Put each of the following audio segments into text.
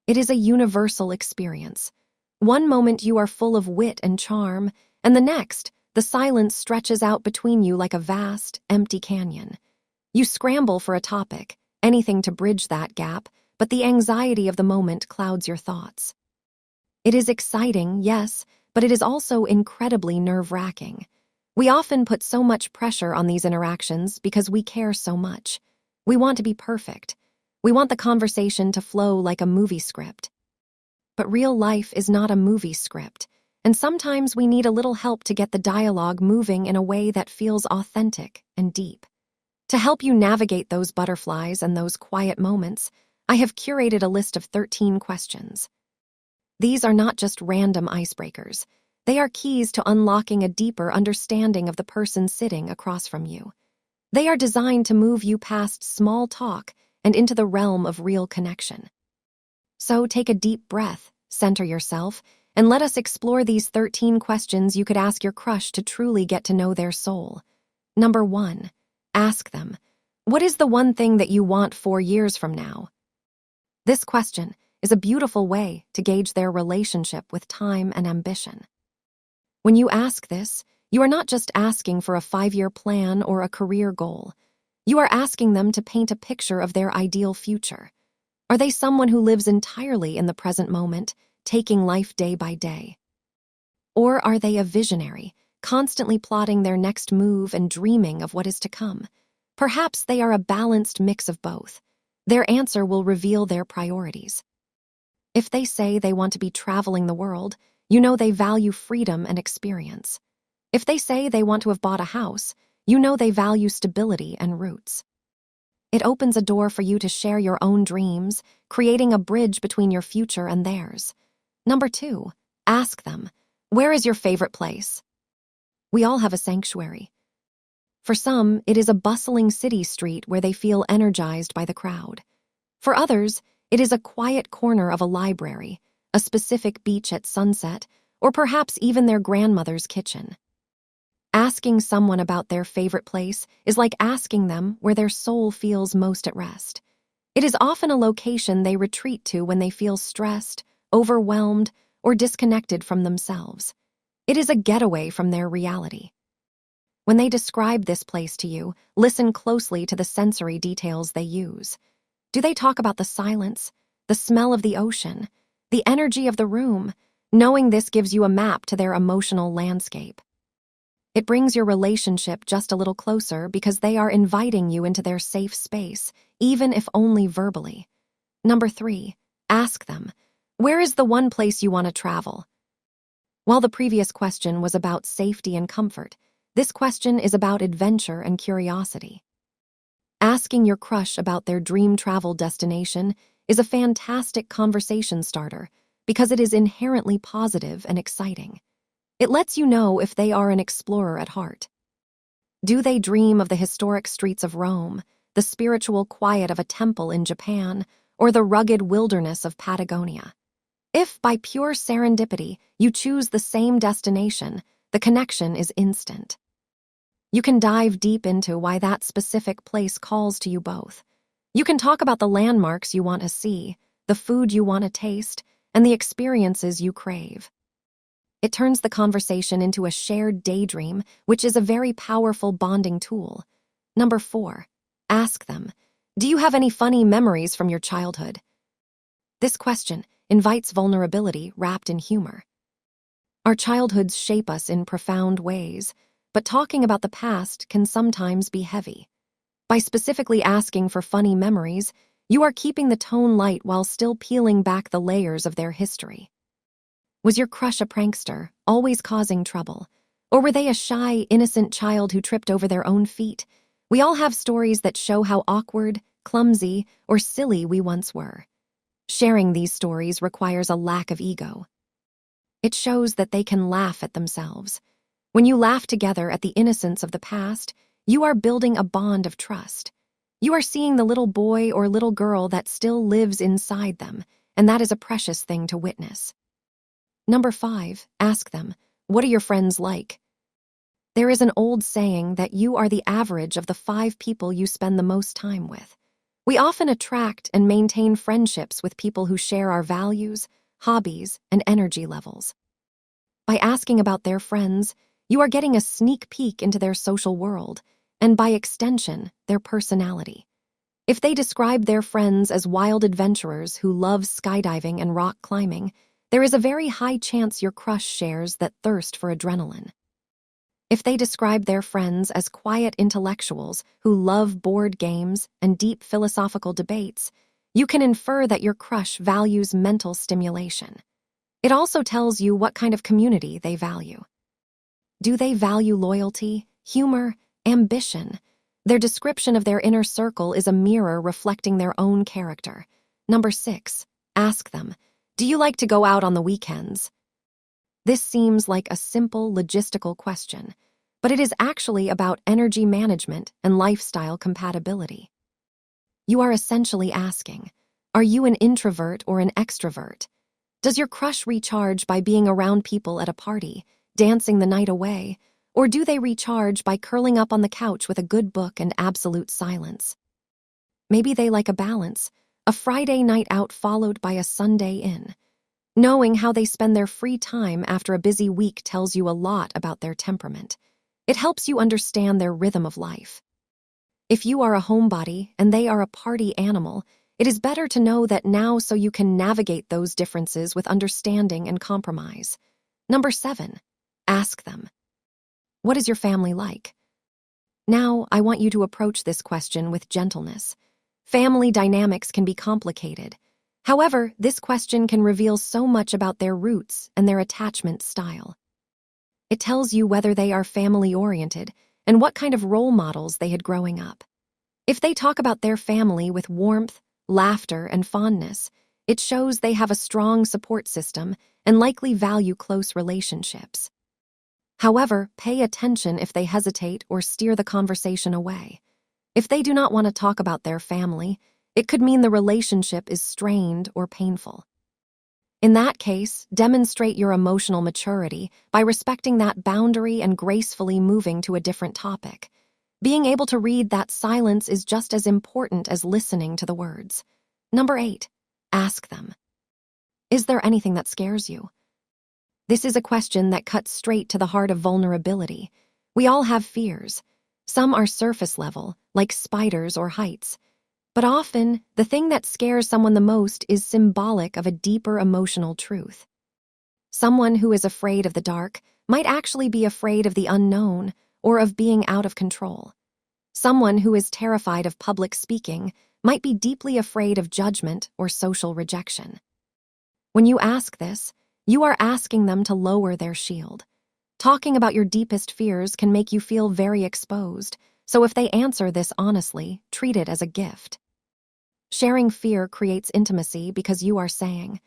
It is a universal experience. One moment you are full of wit and charm, and the next, the silence stretches out between you like a vast, empty canyon. You scramble for a topic, anything to bridge that gap, but the anxiety of the moment clouds your thoughts. It is exciting, yes, but it is also incredibly nerve-wracking. We often put so much pressure on these interactions because we care so much. We want to be perfect. We want the conversation to flow like a movie script. But real life is not a movie script, and sometimes we need a little help to get the dialogue moving in a way that feels authentic and deep. To help you navigate those butterflies and those quiet moments, I have curated a list of 13 questions. These are not just random icebreakers. They are keys to unlocking a deeper understanding of the person sitting across from you. They are designed to move you past small talk and into the realm of real connection. So take a deep breath, center yourself, and let us explore these 13 questions you could ask your crush to truly get to know their soul. Number 1, ask them, what is the one thing that you want 4 years from now? This question is a beautiful way to gauge their relationship with time and ambition. When you ask this, you are not just asking for a 5-year plan or a career goal. You are asking them to paint a picture of their ideal future. Are they someone who lives entirely in the present moment, taking life day by day? Or are they a visionary, constantly plotting their next move and dreaming of what is to come? Perhaps they are a balanced mix of both. Their answer will reveal their priorities. If they say they want to be traveling the world, you know they value freedom and experience. If they say they want to have bought a house, you know they value stability and roots. It opens a door for you to share your own dreams, creating a bridge between your future and theirs. Number 2, ask them, where is your favorite place? We all have a sanctuary. For some, it is a bustling city street where they feel energized by the crowd. For others, it is a quiet corner of a library, a specific beach at sunset, or perhaps even their grandmother's kitchen. Asking someone about their favorite place is like asking them where their soul feels most at rest. It is often a location they retreat to when they feel stressed, overwhelmed, or disconnected from themselves. It is a getaway from their reality. When they describe this place to you, listen closely to the sensory details they use. Do they talk about the silence, the smell of the ocean, the energy of the room? Knowing this gives you a map to their emotional landscape. It brings your relationship just a little closer because they are inviting you into their safe space, even if only verbally. Number 3, ask them, where is the one place you want to travel? While the previous question was about safety and comfort, this question is about adventure and curiosity. Asking your crush about their dream travel destination is a fantastic conversation starter because it is inherently positive and exciting. It lets you know if they are an explorer at heart. Do they dream of the historic streets of Rome, the spiritual quiet of a temple in Japan, or the rugged wilderness of Patagonia? If, by pure serendipity, you choose the same destination, the connection is instant. You can dive deep into why that specific place calls to you both. You can talk about the landmarks you want to see, the food you want to taste, and the experiences you crave. It turns the conversation into a shared daydream, which is a very powerful bonding tool. Number 4, ask them, do you have any funny memories from your childhood? This question invites vulnerability wrapped in humor. Our childhoods shape us in profound ways, but talking about the past can sometimes be heavy. By specifically asking for funny memories, you are keeping the tone light while still peeling back the layers of their history. Was your crush a prankster, always causing trouble? Or were they a shy, innocent child who tripped over their own feet? We all have stories that show how awkward, clumsy, or silly we once were. Sharing these stories requires a lack of ego. It shows that they can laugh at themselves. When you laugh together at the innocence of the past, you are building a bond of trust. You are seeing the little boy or little girl that still lives inside them, and that is a precious thing to witness. Number 5, ask them, what are your friends like? There is an old saying that you are the average of the 5 people you spend the most time with. We often attract and maintain friendships with people who share our values, hobbies, and energy levels. By asking about their friends, you are getting a sneak peek into their social world, and by extension, their personality. If they describe their friends as wild adventurers who love skydiving and rock climbing, there is a very high chance your crush shares that thirst for adrenaline. If they describe their friends as quiet intellectuals who love board games and deep philosophical debates, you can infer that your crush values mental stimulation. It also tells you what kind of community they value. Do they value loyalty, humor, ambition? Their description of their inner circle is a mirror reflecting their own character. Number 6, ask them, do you like to go out on the weekends? This seems like a simple logistical question, but it is actually about energy management and lifestyle compatibility. You are essentially asking, are you an introvert or an extrovert? Does your crush recharge by being around people at a party, dancing the night away, or do they recharge by curling up on the couch with a good book and absolute silence? Maybe they like a balance, a Friday night out followed by a Sunday in. Knowing how they spend their free time after a busy week tells you a lot about their temperament. It helps you understand their rhythm of life. If you are a homebody and they are a party animal, it is better to know that now so you can navigate those differences with understanding and compromise. Number 7, ask them, what is your family like? Now, I want you to approach this question with gentleness. Family dynamics can be complicated. However, this question can reveal so much about their roots and their attachment style. It tells you whether they are family-oriented and what kind of role models they had growing up. If they talk about their family with warmth, laughter, and fondness, it shows they have a strong support system and likely value close relationships. However, pay attention if they hesitate or steer the conversation away. If they do not want to talk about their family, it could mean the relationship is strained or painful. In that case, demonstrate your emotional maturity by respecting that boundary and gracefully moving to a different topic. Being able to read that silence is just as important as listening to the words. Number 8, ask them, is there anything that scares you? This is a question that cuts straight to the heart of vulnerability. We all have fears. Some are surface level, like spiders or heights. But often, the thing that scares someone the most is symbolic of a deeper emotional truth. Someone who is afraid of the dark might actually be afraid of the unknown or of being out of control. Someone who is terrified of public speaking might be deeply afraid of judgment or social rejection. When you ask this, you are asking them to lower their shield. Talking about your deepest fears can make you feel very exposed, so if they answer this honestly, treat it as a gift. Sharing fear creates intimacy because you are saying,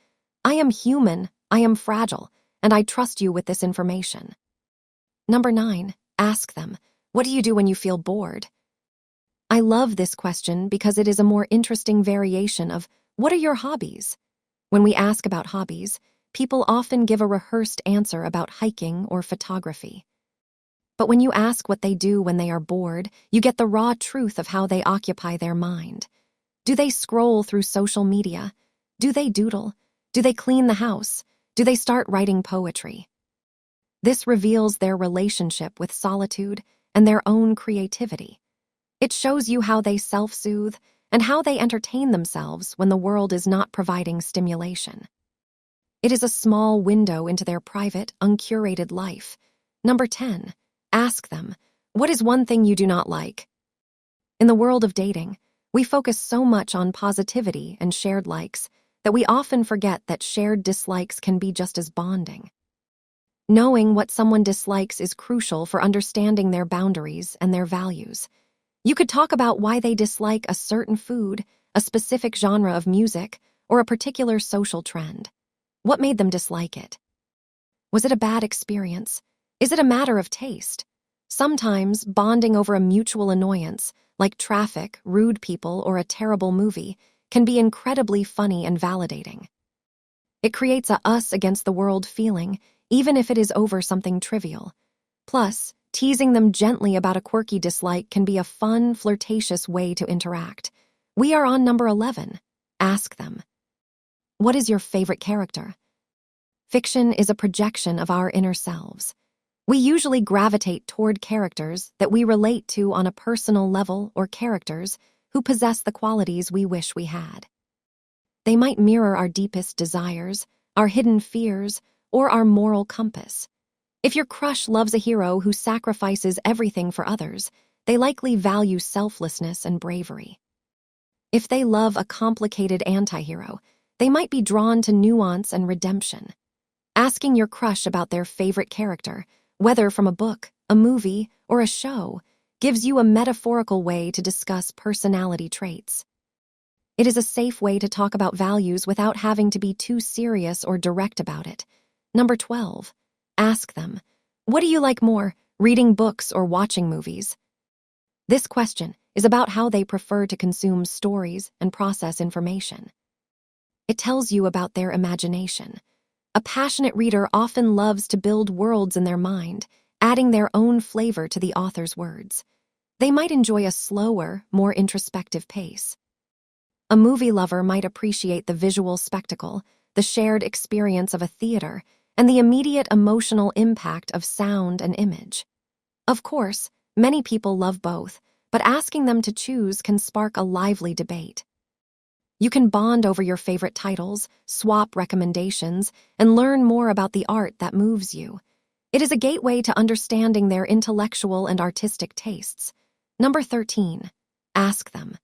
I am human, I am fragile, and I trust you with this information. Number 9, ask them, what do you do when you feel bored? I love this question because it is a more interesting variation of, what are your hobbies? When we ask about hobbies, people often give a rehearsed answer about hiking or photography. But when you ask what they do when they are bored, you get the raw truth of how they occupy their mind. Do they scroll through social media? Do they doodle? Do they clean the house? Do they start writing poetry? This reveals their relationship with solitude and their own creativity. It shows you how they self-soothe and how they entertain themselves when the world is not providing stimulation. It is a small window into their private, uncurated life. Number 10, ask them, what is one thing you do not like? In the world of dating, we focus so much on positivity and shared likes that we often forget that shared dislikes can be just as bonding. Knowing what someone dislikes is crucial for understanding their boundaries and their values. You could talk about why they dislike a certain food, a specific genre of music, or a particular social trend. What made them dislike it? Was it a bad experience? Is it a matter of taste? Sometimes, bonding over a mutual annoyance, like traffic, rude people, or a terrible movie, can be incredibly funny and validating. It creates a us against the world feeling, even if it is over something trivial. Plus, teasing them gently about a quirky dislike can be a fun, flirtatious way to interact. We are on number 11. Ask them. What is your favorite character? Fiction is a projection of our inner selves. We usually gravitate toward characters that we relate to on a personal level or characters who possess the qualities we wish we had. They might mirror our deepest desires, our hidden fears, or our moral compass. If your crush loves a hero who sacrifices everything for others, they likely value selflessness and bravery. If they love a complicated anti-hero, they might be drawn to nuance and redemption. Asking your crush about their favorite character, whether from a book, a movie, or a show, gives you a metaphorical way to discuss personality traits. It is a safe way to talk about values without having to be too serious or direct about it. Number 12. Ask them, what do you like more, reading books or watching movies? This question is about how they prefer to consume stories and process information. It tells you about their imagination. A passionate reader often loves to build worlds in their mind, adding their own flavor to the author's words. They might enjoy a slower, more introspective pace. A movie lover might appreciate the visual spectacle, the shared experience of a theater, and the immediate emotional impact of sound and image. Of course, many people love both, but asking them to choose can spark a lively debate. You can bond over your favorite titles, swap recommendations, and learn more about the art that moves you. It is a gateway to understanding their intellectual and artistic tastes. Number 13. Ask them.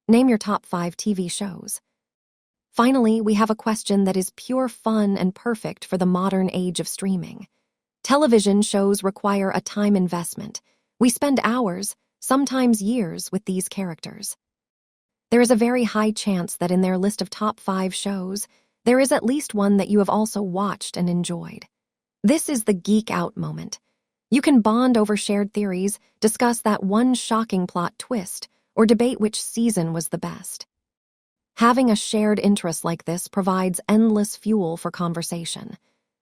Name your top 5 TV shows. Finally, we have a question that is pure fun and perfect for the modern age of streaming. Television shows require a time investment. We spend hours, sometimes years, with these characters. There is a very high chance that in their list of top 5 shows, there is at least one that you have also watched and enjoyed. This is the geek out moment. You can bond over shared theories, discuss that one shocking plot twist, or debate which season was the best. Having a shared interest like this provides endless fuel for conversation.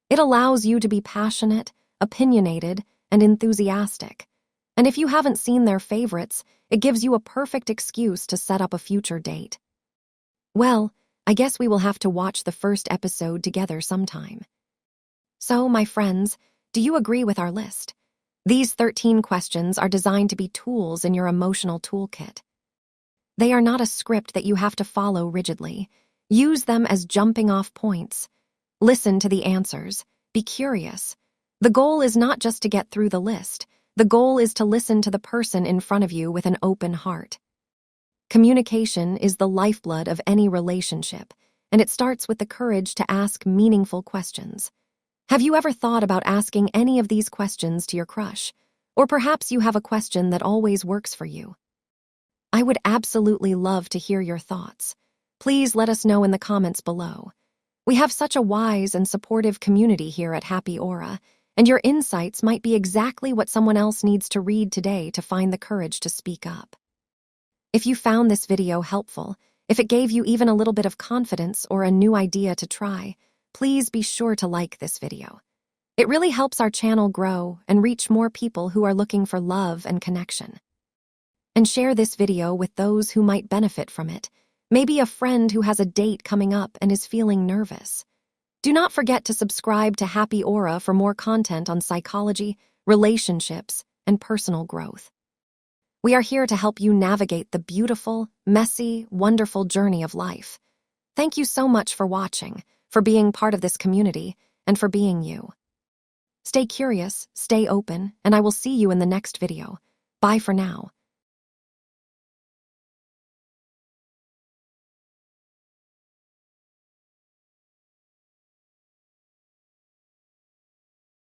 It allows you to be passionate, opinionated, and enthusiastic. And if you haven't seen their favorites, it gives you a perfect excuse to set up a future date. Well, I guess we will have to watch the first episode together sometime. So, my friends, do you agree with our list? These 13 questions are designed to be tools in your emotional toolkit. They are not a script that you have to follow rigidly. Use them as jumping-off points. Listen to the answers. Be curious. The goal is not just to get through the list. The goal is to listen to the person in front of you with an open heart. Communication is the lifeblood of any relationship, and it starts with the courage to ask meaningful questions. Have you ever thought about asking any of these questions to your crush? Or perhaps you have a question that always works for you. I would absolutely love to hear your thoughts. Please let us know in the comments below. We have such a wise and supportive community here at Happy Aura, and your insights might be exactly what someone else needs to read today to find the courage to speak up. If you found this video helpful, if it gave you even a little bit of confidence or a new idea to try, please be sure to like this video. It really helps our channel grow and reach more people who are looking for love and connection. And share this video with those who might benefit from it, maybe a friend who has a date coming up and is feeling nervous. Do not forget to subscribe to Happy Aura for more content on psychology, relationships, and personal growth. We are here to help you navigate the beautiful, messy, wonderful journey of life. Thank you so much for watching, for being part of this community, and for being you. Stay curious, stay open, and I will see you in the next video. Bye for now.